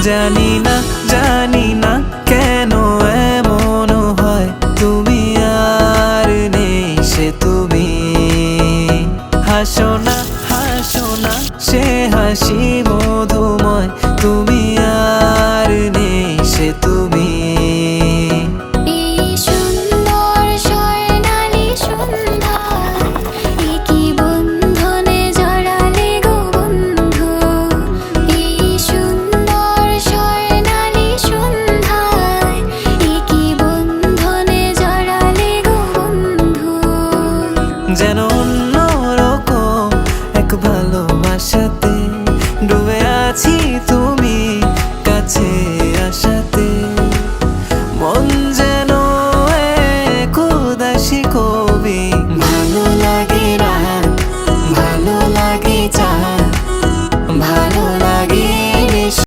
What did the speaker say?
জানি না কেন এমন হয়, তুমি আর নেই সে তুমি। হাসো না সে হাসি